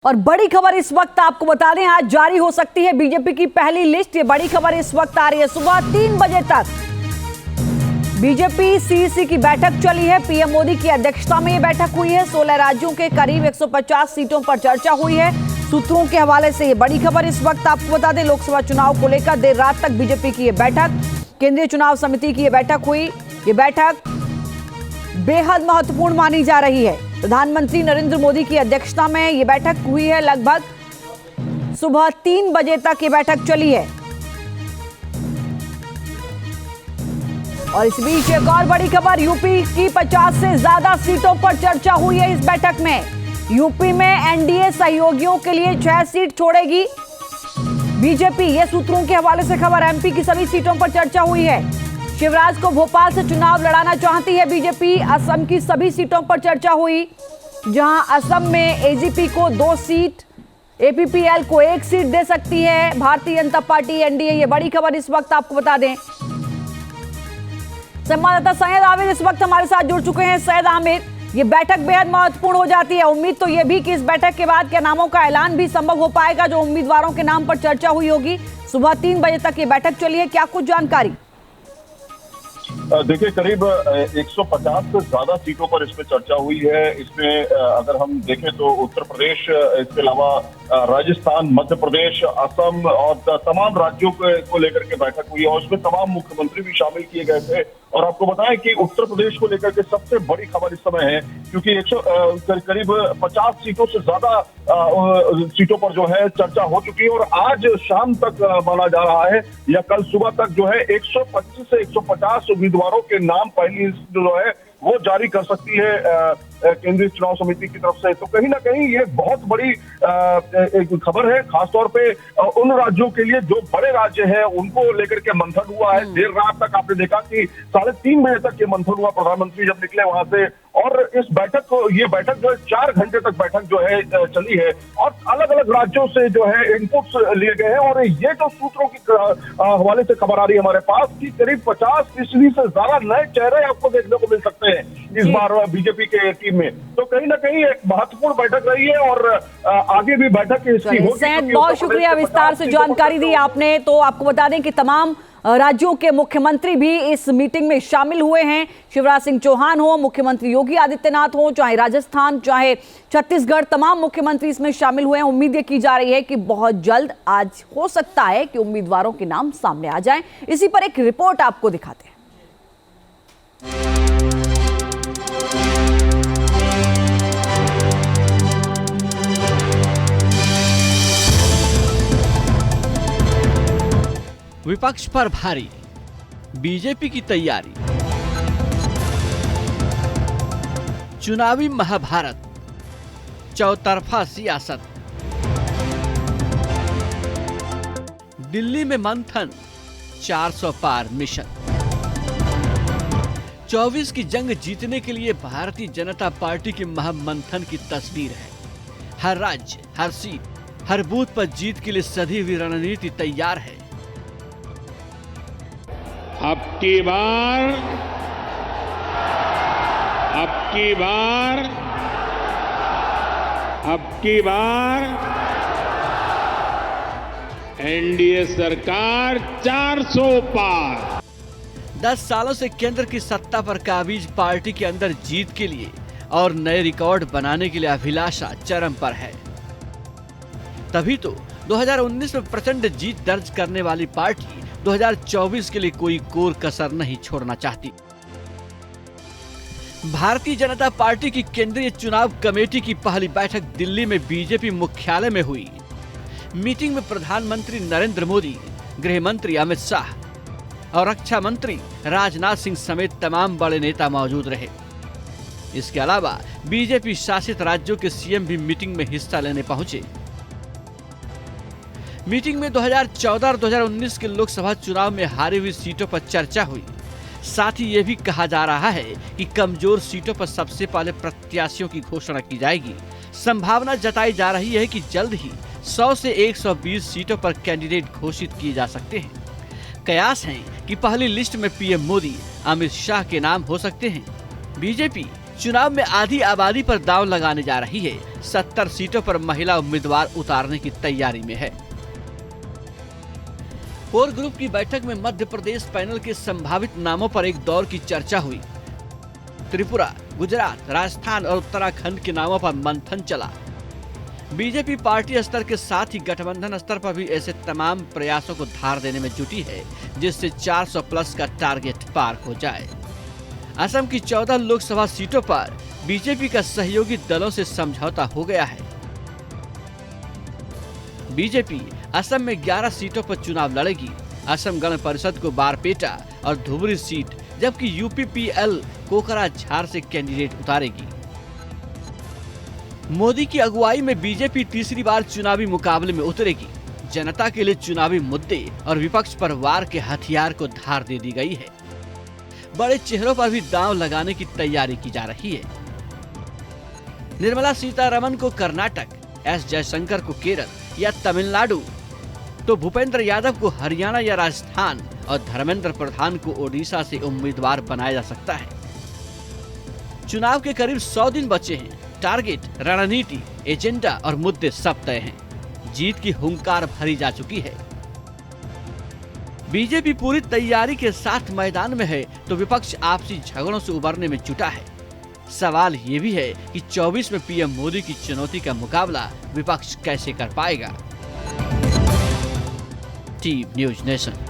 और बड़ी खबर इस वक्त आपको बता दें, आज जारी हो सकती है बीजेपी की पहली लिस्ट। ये बड़ी खबर इस वक्त आ रही है। सुबह 3 बजे तक बीजेपी सीईसी की बैठक चली है। पीएम मोदी की अध्यक्षता में यह बैठक हुई है। 16 राज्यों के करीब 150 सीटों पर चर्चा हुई है। सूत्रों के हवाले से ये बड़ी खबर इस वक्त आपको बता दें, लोकसभा चुनाव को लेकर देर रात तक बीजेपी की यह बैठक, केंद्रीय चुनाव समिति की यह बैठक हुई। ये बैठक बेहद महत्वपूर्ण मानी जा रही है। प्रधानमंत्री नरेंद्र मोदी की अध्यक्षता में यह बैठक हुई है। लगभग सुबह 3 बजे तक यह बैठक चली है। और इस बीच एक और बड़ी खबर, यूपी की 50 से ज्यादा सीटों पर चर्चा हुई है इस बैठक में। यूपी में एनडीए सहयोगियों के लिए 6 सीट छोड़ेगी बीजेपी, ये सूत्रों के हवाले से खबर। एमपी की सभी सीटों पर चर्चा हुई है। शिवराज को भोपाल से चुनाव लड़ाना चाहती है बीजेपी। असम की सभी सीटों पर चर्चा हुई, जहां असम में एजीपी को 2 सीट, एपीपीएल को 1 सीट दे सकती है भारतीय जनता पार्टी एनडीए। ये बड़ी खबर इस वक्त आपको बता दें। संवाददाता सैयद आमिर इस वक्त हमारे साथ जुड़ चुके हैं। सैयद आमिर, ये बैठक बेहद महत्वपूर्ण हो जाती है। उम्मीद तो ये भी कि इस बैठक के बाद क्या नामों का ऐलान भी संभव हो पाएगा, जो उम्मीदवारों के नाम पर चर्चा हुई होगी। सुबह 3 बजे तक ये बैठक चली है, क्या कुछ जानकारी? देखिए, करीब 150 से ज्यादा सीटों पर इसमें चर्चा हुई है। इसमें अगर हम देखें तो उत्तर प्रदेश, इसके अलावा राजस्थान, मध्य प्रदेश, असम और तमाम राज्यों को लेकर के बैठक हुई है और उसमें तमाम मुख्यमंत्री भी शामिल किए गए थे। और आपको बताएं कि उत्तर प्रदेश को लेकर के सबसे बड़ी खबर इस समय है, क्योंकि करीब 50 सीटों से ज्यादा सीटों पर जो है चर्चा हो चुकी है। और आज शाम तक माना जा रहा है या कल सुबह तक जो है 125 से 150 उम्मीदवारों के नाम पहली लिस्ट जो है वो जारी कर सकती है केंद्रीय चुनाव समिति की तरफ से। तो कहीं ना कहीं ये बहुत बड़ी एक खबर है, खासतौर पे उन राज्योों के लिए जो बड़े राज्य हैं उनको लेकर के मंथन हुआ है। देर रात तक आपने देखा कि 3:30 बजे तक ये मंथन हुआ, प्रधानमंत्री जब निकले वहां से। और इस बैठक को, ये बैठक जो है 4 घंटे तक बैठक जो है चली है और अलग अलग राज्यों से जो है इनपुट्स लिए गए हैं। और ये जो सूत्रों की हवाले से खबर आ रही है हमारे पास कि करीब 50% से ज्यादा नए चेहरे आपको देखने को मिल सकते हैं इस बार बीजेपी के टीम में। तो कहीं ना कहीं एक महत्वपूर्ण बैठक रही है और आगे भी बैठक इसकी होगी। बहुत शुक्रिया विस्तार से जानकारी दी आपने। तो आपको बता दें कि तमाम राज्यों के मुख्यमंत्री भी इस मीटिंग में शामिल हुए हैं। शिवराज सिंह चौहान हो, मुख्यमंत्री योगी आदित्यनाथ हो, चाहे राजस्थान, चाहे छत्तीसगढ़, तमाम मुख्यमंत्री इसमें शामिल हुए हैं। उम्मीद ये की जा रही है कि बहुत जल्द आज हो सकता है कि उम्मीदवारों के नाम सामने आ जाएं। इसी पर एक रिपोर्ट आपको दिखाते हैं। विपक्ष पर भारी, बीजेपी की तैयारी, चुनावी महाभारत, चौतरफा सियासत, दिल्ली में मंथन, 400 पार मिशन। 24 की जंग जीतने के लिए भारतीय जनता पार्टी के महामंथन की तस्वीर है। हर राज्य, हर सीट, हर बूथ पर जीत के लिए सधी हुई रणनीति तैयार है। अब की बार एनडीए सरकार 400 पार। 10 सालों से केंद्र की सत्ता पर काबिज पार्टी के अंदर जीत के लिए और नए रिकॉर्ड बनाने के लिए अभिलाषा चरम पर है। तभी तो 2019 में प्रचंड जीत दर्ज करने वाली पार्टी 2024 के लिए कोई कोर कसर नहीं छोड़ना चाहती। भारतीय जनता पार्टी की केंद्रीय चुनाव कमेटी की पहली बैठक दिल्ली में बीजेपी मुख्यालय में हुई। मीटिंग में प्रधानमंत्री नरेंद्र मोदी, गृह मंत्री अमित शाह और रक्षा मंत्री राजनाथ सिंह समेत तमाम बड़े नेता मौजूद रहे। इसके अलावा बीजेपी शासित राज्यों के सीएम भी मीटिंग में हिस्सा लेने पहुंचे। मीटिंग में 2014 और 2019 के लोकसभा चुनाव में हारी हुई सीटों पर चर्चा हुई। साथ ही ये भी कहा जा रहा है कि कमजोर सीटों पर सबसे पहले प्रत्याशियों की घोषणा की जाएगी। संभावना जताई जा रही है कि जल्द ही 100 से 120 सीटों पर कैंडिडेट घोषित किए जा सकते हैं। कयास है कि पहली लिस्ट में पीएम मोदी, अमित शाह के नाम हो सकते हैं। बीजेपी चुनाव में आधी आबादी पर दांव लगाने जा रही है। 70 सीटों पर महिला उम्मीदवार उतारने की तैयारी में है। कोर ग्रुप की बैठक में मध्य प्रदेश पैनल के संभावित नामों पर एक दौर की चर्चा हुई। त्रिपुरा, गुजरात, राजस्थान और उत्तराखंड के नामों पर मंथन चला। बीजेपी पार्टी स्तर के साथ ही गठबंधन स्तर पर भी ऐसे तमाम प्रयासों को धार देने में जुटी है जिससे 400 प्लस का टारगेट पार हो जाए। असम की 14 लोकसभा सीटों पर बीजेपी का सहयोगी दलों से समझौता हो गया है। बीजेपी असम में 11 सीटों पर चुनाव लड़ेगी। असम गण परिषद को बारपेटा और धुबरी सीट, जबकि यूपीपीएल कोकराझार से कैंडिडेट उतारेगी। मोदी की अगुवाई में बीजेपी तीसरी बार चुनावी मुकाबले में उतरेगी। जनता के लिए चुनावी मुद्दे और विपक्ष पर वार के हथियार को धार दे दी गई है। बड़े चेहरों पर भी दांव लगाने की तैयारी की जा रही है। निर्मला सीतारमण को कर्नाटक, एस जयशंकर को केरल या तमिलनाडु, तो भूपेंद्र यादव को हरियाणा या राजस्थान और धर्मेंद्र प्रधान को ओडिशा से उम्मीदवार बनाया जा सकता है। चुनाव के करीब 100 दिन बचे हैं। टारगेट, रणनीति, एजेंडा और मुद्दे सब तय हैं। जीत की हुंकार भरी जा चुकी है। बीजेपी पूरी तैयारी के साथ मैदान में है तो विपक्ष आपसी झगड़ों से उबरने में जुटा है। सवाल ये भी है कि 24 में पीएम मोदी की चुनौती का मुकाबला विपक्ष कैसे कर पाएगा। TV news nation.